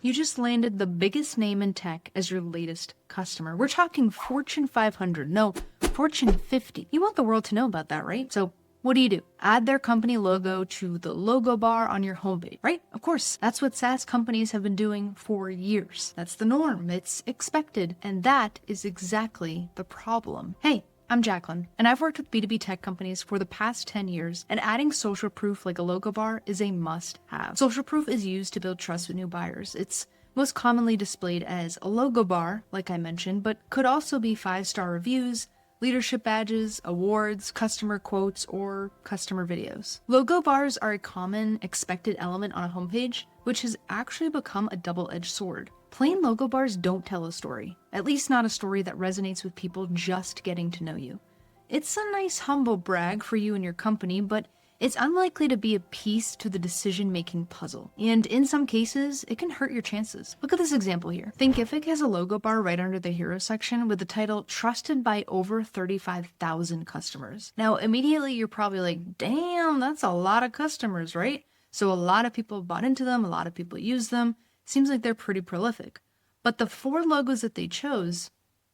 You just landed the biggest name in tech as your latest customer. We're talking Fortune 500, no, Fortune 50. You want the world to know about that, right? So what do? Add their company logo to the logo bar on your homepage, right? Of course, that's what SaaS companies have been doing for years. That's the norm, it's expected, and that is exactly the problem. Hey, I'm Jacqueline, and I've worked with B2B tech companies for the past 10 years, and adding social proof like a logo bar is a must-have. Social proof is used to build trust with new buyers. It's most commonly displayed as a logo bar, like I mentioned, but could also be 5-star reviews, leadership badges, awards, customer quotes, or customer videos. Logo bars are a common expected element on a homepage, which has actually become a double-edged sword. Plain logo bars don't tell a story, at least not a story that resonates with people just getting to know you. It's a nice humble brag for you and your company, but it's unlikely to be a piece to the decision-making puzzle. And in some cases, it can hurt your chances. Look at this example here. Thinkific has a logo bar right under the hero section with the title trusted by over 35,000 customers. Now, immediately you're probably like, damn, that's a lot of customers, right? So a lot of people bought into them, a lot of people use them. Seems like they're pretty prolific. But the 4 logos that they chose,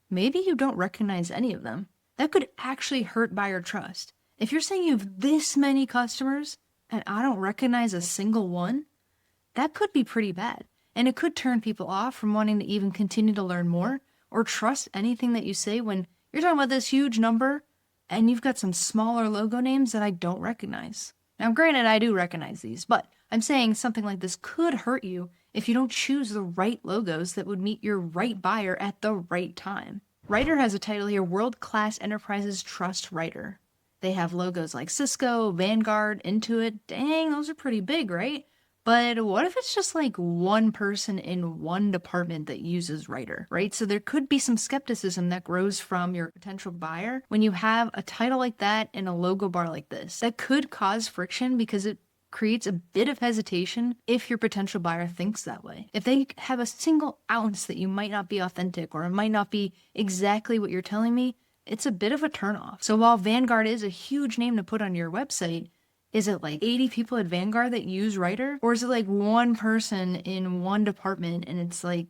maybe you don't recognize any of them. That could actually hurt buyer trust. If you're saying you have this many customers and I don't recognize a single one, that could be pretty bad. And it could turn people off from wanting to even continue to learn more or trust anything that you say when you're talking about this huge number and you've got some smaller logo names that I don't recognize. Now, granted, I do recognize these, but I'm saying something like this could hurt you if you don't choose the right logos that would meet your right buyer at the right time. Writer has a title here, World Class Enterprises Trust Writer. They have logos like Cisco, Vanguard, Intuit. Dang, those are pretty big, right? But what if it's just like one person in one department that uses Writer, right? So there could be some skepticism that grows from your potential buyer when you have a title like that and a logo bar like this. That could cause friction because it creates a bit of hesitation if your potential buyer thinks that way. If they have a single ounce that you might not be authentic or it might not be exactly what you're telling me, it's a bit of a turnoff. So while Vanguard is a huge name to put on your website, is it like 80 people at Vanguard that use Writer? Or is it like one person in one department and it's like,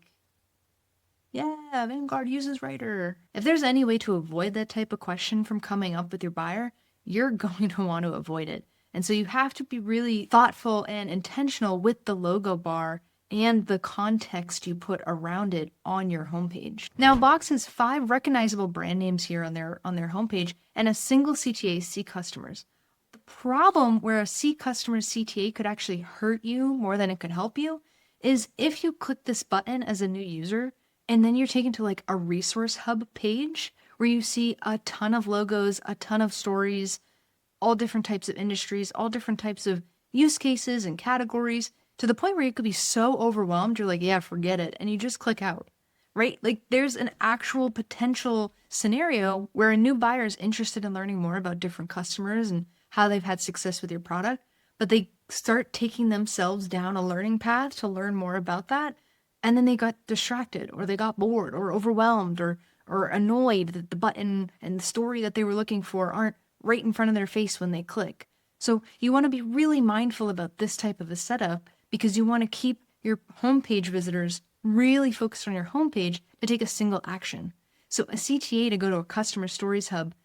yeah, Vanguard uses Writer. If there's any way to avoid that type of question from coming up with your buyer, you're going to want to avoid it. And so you have to be really thoughtful and intentional with the logo bar and the context you put around it on your homepage. Now, Box has 5 recognizable brand names here on their homepage and a single CTA, see customers. The problem where a see customers CTA could actually hurt you more than it could help you is if you click this button as a new user and then you're taken to like a resource hub page where you see a ton of logos, a ton of stories, all different types of industries, all different types of use cases and categories, to the point where you could be so overwhelmed, you're like, yeah, forget it, and you just click out, right? Like there's an actual potential scenario where a new buyer is interested in learning more about different customers and how they've had success with your product, but they start taking themselves down a learning path to learn more about that, and then they got distracted, or they got bored, or overwhelmed, or annoyed that the button and the story that they were looking for aren't right in front of their face when they click. So you want to be really mindful about this type of a setup because you want to keep your homepage visitors really focused on your homepage to take a single action. So a CTA to go to a customer stories hub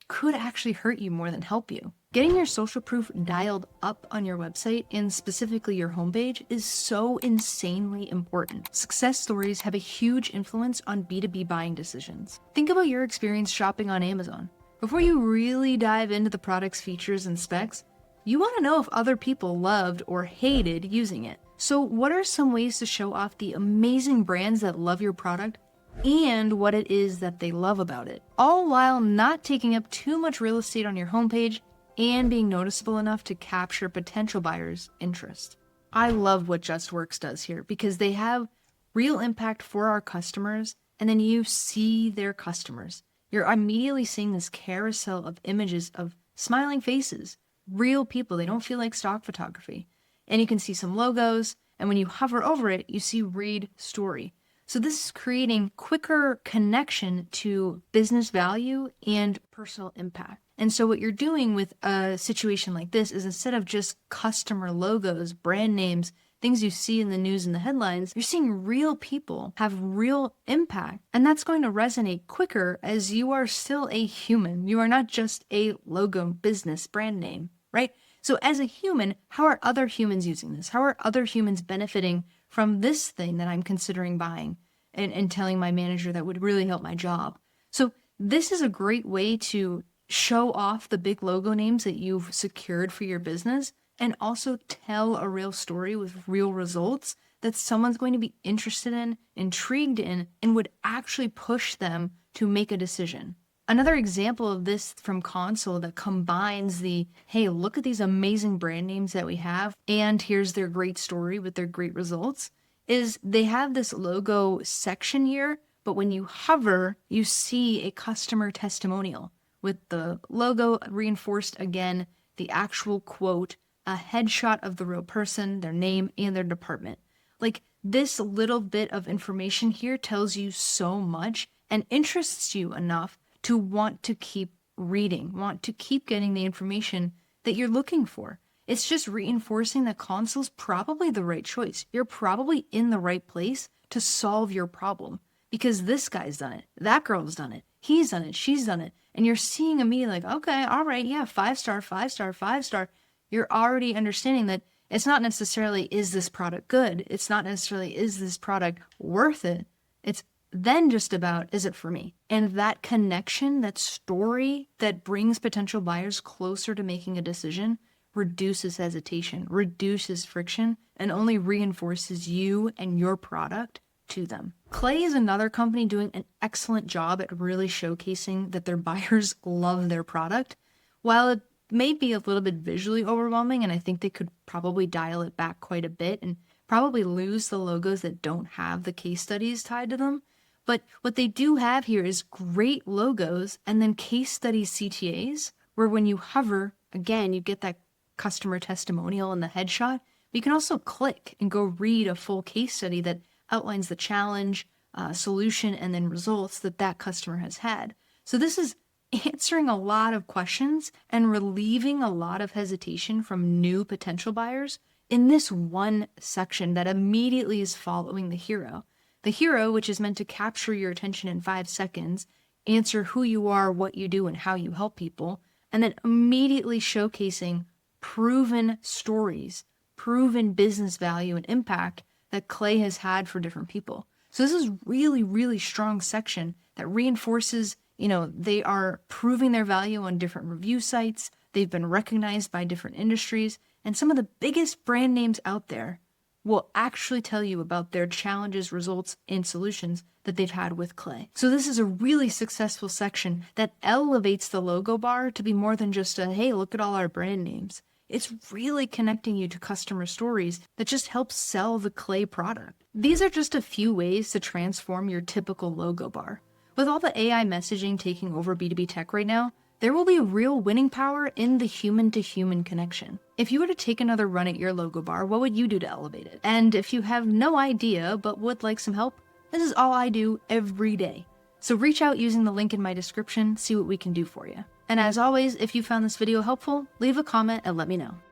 could actually hurt you more than help you. Getting your social proof dialed up on your website and specifically your homepage is so insanely important. Success stories have a huge influence on B2B buying decisions. Think about your experience shopping on Amazon. Before you really dive into the product's features and specs, you want to know if other people loved or hated using it. So what are some ways to show off the amazing brands that love your product and what it is that they love about it, all while not taking up too much real estate on your homepage and being noticeable enough to capture potential buyers' interest? I love what JustWorks does here because they have real impact for our customers, and then you see their customers. You're immediately seeing this carousel of images of smiling faces, real people. They don't feel like stock photography. And you can see some logos, and when you hover over it, you see read story. So this is creating quicker connection to business value and personal impact. And so what you're doing with a situation like this is instead of just customer logos, brand names, things you see in the news and the headlines, you're seeing real people have real impact. And that's going to resonate quicker as you are still a human. You are not just a logo, business, brand name, right? So as a human, how are other humans using this? How are other humans benefiting from this thing that I'm considering buying and telling my manager that would really help my job? So this is a great way to show off the big logo names that you've secured for your business and also tell a real story with real results that someone's going to be interested in, intrigued in, and would actually push them to make a decision. Another example of this from Console that combines the, hey, look at these amazing brand names that we have, and here's their great story with their great results, is they have this logo section here, but when you hover, you see a customer testimonial with the logo reinforced again, the actual quote, a headshot of the real person, their name, and their department. Like, this little bit of information here tells you so much and interests you enough to want to keep reading, want to keep getting the information that you're looking for. It's just reinforcing that Console's probably the right choice. You're probably in the right place to solve your problem because this guy's done it, that girl's done it, he's done it, she's done it. And you're seeing me like, okay, all right, yeah, 5-star, 5-star, 5-star. You're already understanding that it's not necessarily, is this product good? It's not necessarily, is this product worth it? It's then just about, is it for me? And that connection, that story that brings potential buyers closer to making a decision reduces hesitation, reduces friction, and only reinforces you and your product to them. Clay is another company doing an excellent job at really showcasing that their buyers love their product. While it may be a little bit visually overwhelming, and I think they could probably dial it back quite a bit and probably lose the logos that don't have the case studies tied to them. But what they do have here is great logos and then case study CTAs, where when you hover, again, you get that customer testimonial and the headshot. But you can also click and go read a full case study that outlines the challenge, solution, and then results that that customer has had. So this is answering a lot of questions and relieving a lot of hesitation from new potential buyers in this one section that immediately is following the hero. The hero, which is meant to capture your attention in 5 seconds, answer who you are, what you do, and how you help people, and then immediately showcasing proven stories, proven business value and impact that Clay has had for different people. So this is really, really strong section that reinforces, they are proving their value on different review sites. They've been recognized by different industries, and some of the biggest brand names out there will actually tell you about their challenges, results, and solutions that they've had with Clay. So this is a really successful section that elevates the logo bar to be more than just a, hey, look at all our brand names. It's really connecting you to customer stories that just help sell the Clay product. These are just a few ways to transform your typical logo bar. With all the AI messaging taking over B2B tech right now, there will be real winning power in the human-to-human connection. If you were to take another run at your logo bar, what would you do to elevate it? And if you have no idea but would like some help, this is all I do every day. So reach out using the link in my description, see what we can do for you. And as always, if you found this video helpful, leave a comment and let me know.